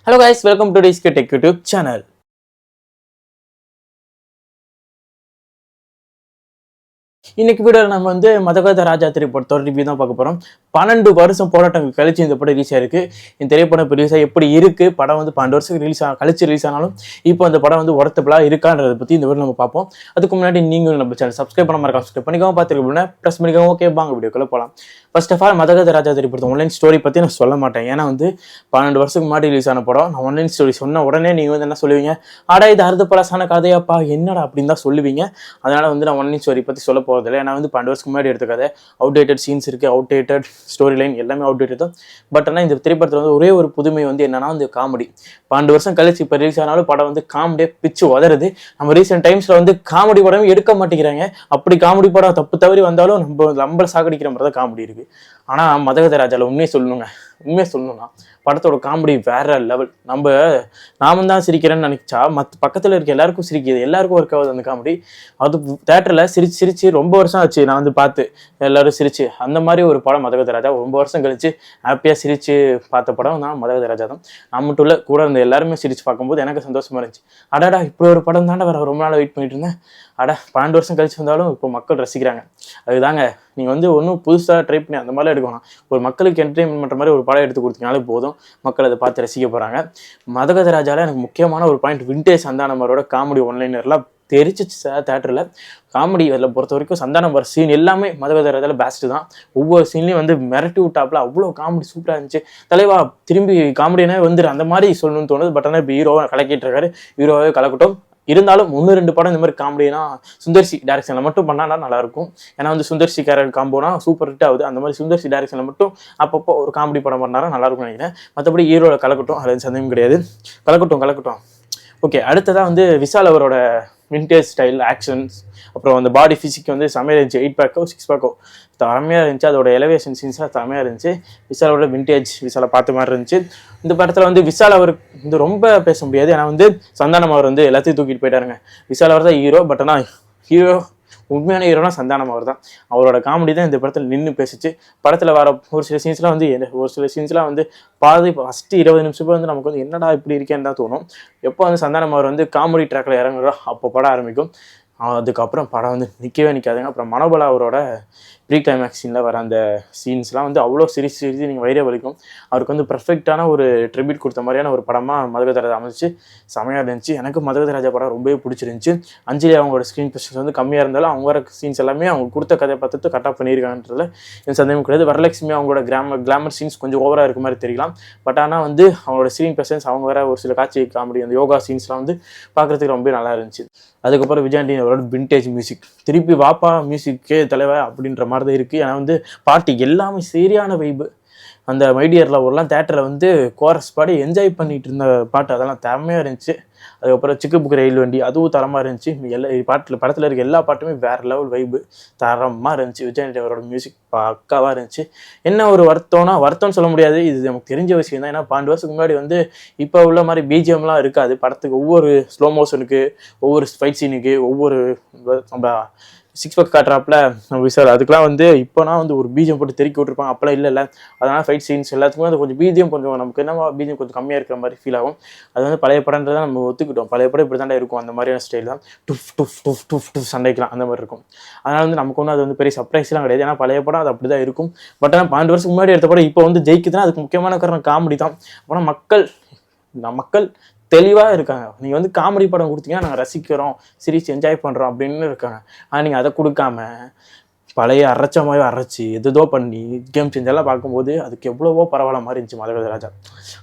Hello guys, welcome to DSK Tech YouTube channel. இன்னைக்கு வீடியோவில் நம்ம மதகத ராஜா திரைப்படத்தோட ரிவ்யூ தான் பார்க்க போகிறோம். 12 வருஷம் போராட்டம் கழிச்சு இந்த படம் ரிலீஸ் ஆயிருக்கு. இந்த திரைப்படம் இப்போ ரிலீஸ் எப்படி இருக்குது, படம் 12 வருஷம் கழிச்சு ரிலீஸ் ஆனாலும் இப்போ அந்த படம் ஒர்த்தபிளாக இருக்கான்றதை பற்றி இந்த வீடியோ நம்ம பார்ப்போம். அதுக்கு முன்னாடி நீங்கள் நம்ம சேனல் சப்ஸ்கிரைப் பண்ண மாதிரி சப்ஸ்கிரைப் பண்ணிக்கோங்க, பார்த்துருக்கோம்னா ப்ரெஸ் பண்ணிக்கோங்க. ஓகே, வாங்க வீடியோக்குள்ளே போகலாம். ஃபர்ஸ்ட் ஆஃப் ஆல் மதகத ராஜா திரைப்படம் ஆன்லைன் ஸ்டோரி பற்றி நான் சொல்ல மாட்டேன். ஏன்னா 12 வருஷத்துக்கு முன்னாடி ரிலீஸ் ஆன படம். நான் ஆன்லைன் ஸ்டோரி சொன்ன உடனே நீங்கள் என்ன சொல்லுவீங்க, ஆடா இது அறுத பழசான கதையாப்பா என்னடா அப்படின்னு தான் சொல்லுவீங்க. அதனால் நான் ஆன்லைன் ஸ்டோரி பற்றி சொல்ல போகிறதில்லை. ஏன்னா 12 வருஷத்துக்கு முன்னாடி எடுத்த கதை, அவுடேட்டட் சீன்ஸ் இருக்குது, அவுடேட்டட் ஸ்டோரி லைன் எல்லாமே அவுடேட்டட் தான். பட் ஆனால் இந்த திரைப்படத்தில் ஒரே ஒரு புதுமை என்னன்னா காமெடி. 12 வருஷம் கழிச்சு இப்போ ரிலீஸ் ஆனாலும் படம் காமெடியே பிச்சு உதறது. நம்ம ரீசெண்ட் டைம்ஸில் காமெடி படமே எடுக்க மாட்டேங்கிறாங்க. அப்படி காமெடி படம் தப்பு தவறி வந்தாலும் நம்மளை சாகடிக்கிற மாதிரி தான் காமெடி இருக்குது. ஆனால் மதகத ராஜாவில் உண்மையை சொல்லணும்னா படத்தோட காமெடி வேற லெவல். நாம தான் சிரிக்கிறேன்னு நினைச்சா பக்கத்தில் இருக்க எல்லாருக்கும் சிரிக்குது, எல்லாருக்கும் ஒர்க் ஆகுது அந்த காமெடி. அது தேட்டரில் சிரிச்சு ரொம்ப வருஷம் ஆச்சு நான் பார்த்து எல்லாரும் சிரிச்சு. அந்த மாதிரி ஒரு படம் மதகத ராஜா. ரொம்ப வருஷம் கழிச்சு ஹாப்பியாக சிரிச்சு பார்த்த படம் தான் மதகத ராஜா தான். நான் மட்டும் இல்லை, கூட இருந்த எல்லாருமே சிரிச்சு பார்க்கும்போது எனக்கு சந்தோஷமா இருந்துச்சு. அடாடா இப்படி ஒரு படம் தாண்டா வேற ரொம்ப நாள் வெயிட் பண்ணிட்டு இருந்தேன். 12 வருஷம் கழிச்சு வந்தாலும் இப்போ மக்கள் ரசிக்கிறாங்க. அதுதாங்க, நீங்கள் ஒன்றும் புதுசாக ட்ரை பண்ணி அந்த மாதிரிலாம் எடுக்கணும். ஒரு மக்களுக்கு என்டர்டெயின்மெண்ட் பண்ணுற மாதிரி ஒரு படம் எடுத்து கொடுத்தீங்கனாலே போதும், மக்கள் அதை பார்த்து ரசிக்க போகிறாங்க. மதகத ராஜாவில் எனக்கு முக்கியமான ஒரு பாயிண்ட், விண்டேஜ் சந்தானமரோட காமெடி ஒன்லைனர்லாம் தெரிச்சிச்சு சார் தேட்டரில். காமெடி அதில் பொறுத்த வரைக்கும் சந்தானமர் சீன் எல்லாமே மதகத ராஜாவில் பெஸ்ட்டு தான். ஒவ்வொரு சீன்லேயும் மிரட்டி விட்டாப்புல அவ்வளோ காமெடி சூப்பராக இருந்துச்சு. தலைவா திரும்பி காமெடினே அந்த மாதிரி சொல்லணும்னு தோணுது. பட் ஆனால் இப்போ ஹீரோவை கலக்கிட்டு இருக்காரு, ஹீரோவே கலக்கட்டும். இருந்தாலும் 1-2 படம் இந்த மாதிரி காமெடினா சுந்தர்சி டைரக்ஷனில் மட்டும் பண்ணால் நல்லாயிருக்கும். ஏன்னா சுந்தர்சி கேரக்டர் காம்போனா சூப்பர் ஹிட் ஆகுது. அந்த மாதிரி சுந்தர்சி டைரக்ஷனில் மட்டும் அப்பப்போ ஒரு காமெடி படம் பண்ணாலும் நல்லாயிருக்கும்னு நினைக்கிறேன். மற்றபடி ஹீரோவில் கலக்கட்டும், அது சந்தேகம் கிடையாது. கலக்கட்டும். ஓகே, அடுத்ததாக விஷால் அவரோட விண்டேஜ் ஸ்டைல் ஆக்ஷன்ஸ், அப்புறம் அந்த பாடி ஃபிசிக் செமையாக இருந்துச்சு. 8 பேக்கோ 6 பேக்கோ திறமையாக இருந்துச்சு. அதோட எலவேஷன் சீன்ஸாக திறமையாக இருந்துச்சு. விஷாலோட விண்டேஜ் விஷாலை பார்த்த மாதிரி இருந்துச்சு. இந்த படத்தில் விஷால் அவர் ரொம்ப பேச முடியாது. ஏன்னா சந்தானம் அவர் எல்லாத்தையும் தூக்கிட்டு போயிட்டாருங்க. விஷால் அவர் தான் ஹீரோ. பட் ஆனால் உண்மையான ஹீரோனா சந்தானம் அவர் தான். அவரோட காமெடி தான் இந்த படத்தில் நின்று பேசிச்சு. படத்தில் வர ஒரு சில சீன்ஸ்லாம் பாதி ஃபஸ்ட்டு 20 நிமிஷம் நமக்கு என்னடா இப்படி இருக்கேன்னு தான் தோணும். எப்போ சந்தானம் அவர் காமெடி ட்ராக்கில் இறங்குறோ அப்போ படம் ஆரம்பிக்கும். அதுக்கப்புறம் படம் நிற்கவே நிற்காதுங்க. அப்புறம் மனோபலா அவரோட ப்ரீ கிளைமேக்ஸ் சீனில் வர அந்த சீன்ஸ்லாம் அவ்வளோ சிரிச்சு நீங்கள் வயிறே வலிக்கும். அவருக்கு பெர்ஃபெக்டான ஒரு ட்ரிபியூட் கொடுத்த மாதிரியான ஒரு படமாக மதகத ராஜா அமைச்சு செமையாக இருந்துச்சு. எனக்கு மதகத ராஜா படம் ரொம்பவே பிடிச்சிருந்துச்சு. அஞ்சலி அவங்களோட ஸ்க்ரீன் ப்ரெசன்ஸ் கம்மியாக இருந்தாலும் அவங்க வர சீன்ஸ் எல்லாமே அவங்க கொடுத்த கதையை பார்த்துட்டு கரெக்டாக பண்ணியிருக்காங்கன்றதுல எனக்கு சந்தேகம் கிடையாது. வரலட்சுமி அவங்களோட கிளாமர் சீன்ஸ் கொஞ்சம் ஓவராக இருக்க மாதிரி தெரியலாம். பட் ஆனால் அவங்களோட ஸ்க்ரீன் ப்ரெசன்ஸ் அவங்க வர ஒரு சில காட்சி காமெடி அந்த யோகா சீன்ஸ்லாம் பார்க்குறதுக்கு ரொம்ப நல்லா இருந்துச்சு. அதுக்கப்புறம் விஜயாண்டி அவரோட விண்டேஜ் மியூசிக், திருப்பி வாப்பா மியூசிக்கே தலைவா அப்படின்ற மாதிரி தான் இருக்குது. ஏன்னா பாட்டு எல்லாமே சரியான வைப்பு. அந்த மைடியரில் ஒருலாம் தேட்டரில் கோரஸ் பாடி என்ஜாய் பண்ணிட்டு இருந்த பாட்டு அதெல்லாம் திறமையாக இருந்துச்சு. அதுக்கப்புறம் சிக்கு புக்கு ரயில் வண்டி அதுவும் தரமாக இருந்துச்சு. படத்தில் இருக்க எல்லா பாட்டுமே வேறு லெவல் வைப்பு தரமாக இருந்துச்சு. விஜயாண்டி அவரோட மியூசிக் பக்காவாக இருந்துச்சு. என்ன ஒரு வருத்தம்னு சொல்ல முடியாது, இது நமக்கு தெரிஞ்ச விஷயம் தான். ஏன்னா 12 வருஷத்துக்கு முன்னாடி இப்போ உள்ள மாதிரி பிஜிஎம்லாம் இருக்காது படத்துக்கு. ஒவ்வொரு ஸ்லோ மோஷனுக்கு, ஒவ்வொரு ஃபைட் சீனுக்கு, ஒவ்வொரு நம்ம 6 பேக் காட்டுறாப்புல விஷால் அதுக்கெலாம் இப்போனா ஒரு பீஜம் போட்டு தெருக்கி விட்டுருப்பாங்க. அப்போலாம் இல்லை. அதனால் ஃபைட் சீன்ஸ் எல்லாத்துக்குமே கொஞ்சம் பீஜியம் நமக்கு என்னவா பீஜியம் கொஞ்சம் கம்மியாக இருக்கிற மாதிரி ஃபீல் ஆகும். அது பழைய படன்றதை நம்ம ஒத்துக்கிட்டோம். பழைய படம் இப்படி தாண்டா இருக்கும். அந்த மாதிரியான ஸ்டைல் தான் டுஃப் டுஃப் டுஃப் டுஃப் டுஃப் சண்டைக்கலாம் அந்த மாதிரி இருக்கும். அதனால் நமக்கு அது பெரிய சர்ப்ரைஸ்லாம் கிடையாது. ஏன்னா பழைய படம் அது அப்படி தான் இருக்கும். பட் ஆனால் 12 வருஷத்துக்கு முன்னாடி எடுத்த படம் இப்போ ஜெயிக்குதுன்னா அதுக்கு முக்கியமான காரணம் காமெடி தான். அப்புறம் மக்கள் தெளிவாக இருக்காங்க. நீங்கள் காமெடி படம் கொடுத்தீங்கன்னா நாங்கள் ரசிக்கிறோம், சிரிச்சு என்ஜாய் பண்ணுறோம் அப்படின்னு இருக்காங்க. ஆனால் நீங்கள் அதை கொடுக்காம பழைய அரைச்சி எதோ பண்ணி கேம் சேஞ்செல்லாம் பார்க்கும்போது அதுக்கு எவ்வளவோ பரவாயில்ல மாதிரி இருந்துச்சு மதகத ராஜா.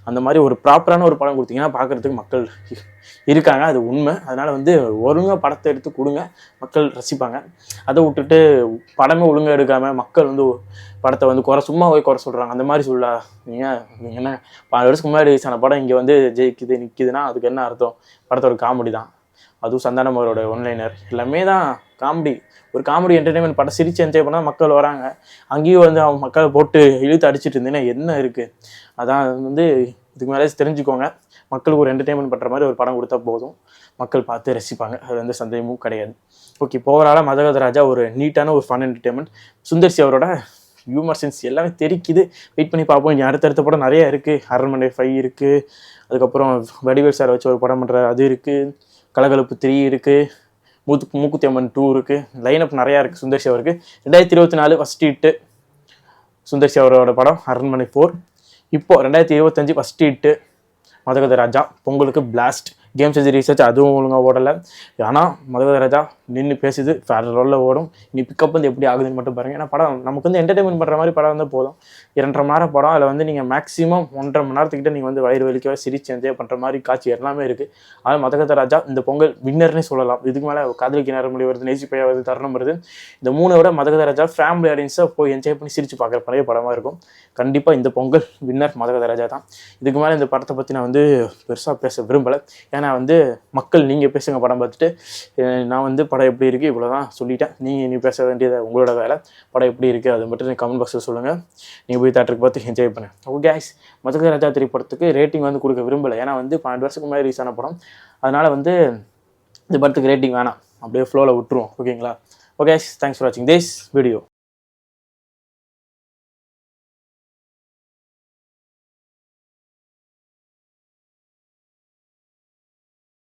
அந்த மாதிரி ஒரு ப்ராப்பரான ஒரு படம் கொடுத்தீங்கன்னா பார்க்குறதுக்கு மக்கள் இருக்காங்க, அது உண்மை. அதனால் ஒழுங்காக படத்தை எடுத்து கொடுங்க, மக்கள் ரசிப்பாங்க. அதை விட்டுட்டு படமே ஒழுங்காக எடுக்காமல் மக்கள் படத்தை சும்மா போய் குறை சொல்கிறாங்க. அந்த மாதிரி நீங்கள் என்ன 12 வருஷத்துக்கு முன்னாடி சில படம் இங்கே ஜெயிக்குது நிற்கிதுன்னா அதுக்கு என்ன அர்த்தம்? படத்தோட காமெடி தான். அதுவும் சந்தானம் அவரோட ஒன்லைனர் எல்லாமே தான் காமெடி. ஒரு காமெடி என்டர்டெயின்மெண்ட் படம் சிரிச்சு என்ஜாய் பண்ணால் மக்கள் வராங்க. அங்கேயும் அவங்க மக்களை போட்டு இழுத்து அடிச்சுட்டு இருந்தீங்கன்னா என்ன இருக்குது? அதான் இதுக்கு மேலே தெரிஞ்சுக்கோங்க. மக்களுக்கு ஒரு என்டர்டெயின்மெண்ட் பண்ணுற மாதிரி ஒரு படம் கொடுத்தா போதும், மக்கள் பார்த்து ரசிப்பாங்க. அது சந்தேகமும் கிடையாது. ஓகே, ஓவராலாக மதகத ராஜா ஒரு நீட்டான ஒரு ஃபன் என்டர்டெயின்மெண்ட். சுந்தர்சி அவரோட ஹியூமர் சென்ஸ் எல்லாமே தெரிக்குது. வெயிட் பண்ணி பார்ப்போம். இனி அடுத்தடுத்த படம் நிறைய இருக்குது. அரண்மனை 5 இருக்குது, அதுக்கப்புறம் வடிவேல் சார் வச்சு ஒரு படம் பண்ணுற அது இருக்குது, கலகலப்பு 3 இருக்குது, மூக்குத்தி அம்மன் 2 இருக்குது. லைனப் நிறையா இருக்குது. சுந்தர் சி அவருக்கு 2024 ஃபஸ்ட் ஹிட்டு சுந்தர் சி அவரோட படம் அரண்மனை 4. இப்போ 2025 ஃபஸ்ட் ஹிட்டு மதகத ராஜா. பொங்கலுக்கு பிளாஸ்ட். கேம் சேஞ்சர் ரீசர்ச் அதுவும் ஒழுங்காக ஓடலை. ஆனால் மதகத ராஜா நின்று பேசுது, வேறு ரோலில் ஓடும். இனி பிக்கப் வந்து எப்படி ஆகுதுன்னு மட்டும் பாருங்கள். ஏன்னா படம் நமக்கு வந்து என்டர்டைன்மெண்ட் பண்ணுற மாதிரி படம் வந்து போதும். 2.5 மணி நேரம் படம். அதில் வந்து நீங்கள் மேக்ஸிமம் 1.5 மணி நேரத்துக்கிட்ட நீங்கள் வந்து வயிறு வலிக்கவே சிரிச்சு என்ஜாய் பண்ணுற மாதிரி காட்சி எல்லாமே இருக்குது. அதனால் மதகத ராஜா இந்த பொங்கல் வின்னர்னே சொல்லலாம். இதுக்கு மேலே காதலிக்கு நேரம் மொழி வருது, நேசிப்பையா வருது, தருணம் வருது. இந்த 3 விட மதகத ராஜா ஃபேமிலி ஆடியன்ஸாக போய் என்ஜாய் பண்ணி சிரிச்சு பார்க்குற பழைய படமாக இருக்கும். கண்டிப்பாக இந்த பொங்கல் வின்னர் மதகத ராஜா தான். இதுக்கு மேலே இந்த படத்தை பற்றி நான் வந்து பெருசாக பேச விரும்பலை. ஏன்னா வந்து மக்கள் நீங்கள் பேசுங்க படம் பார்த்துட்டு. நான் வந்து படம் எப்படி இருக்குது இவ்வளோ தான் சொல்லிட்டேன். நீ பேச வேண்டியது உங்களோட வேலை. படம் எப்படி இருக்குது அதை மட்டும் கமெண்ட் பாக்ஸில் சொல்லுங்கள். நீங்கள் போய் தேட்டருக்கு பார்த்து என்ஜாய் பண்ணேன். ஓகே கைஸ், மதகத ராஜா திரைப்படத்துக்கு ரேட்டிங் வந்து கொடுக்க விரும்பலை. ஏன்னா வந்து 12 வருஷத்துக்கு முன்னாடி ரிலீஸ் ஆன படம். அதனால் வந்து இந்த படத்துக்கு ரேட்டிங் வேணாம், அப்படியே ஃப்ளோவில் விட்டுருவோம். ஓகேங்களா? ஓகே கைஸ், தேங்க்ஸ் ஃபார் வாட்சிங் திஸ் வீடியோ.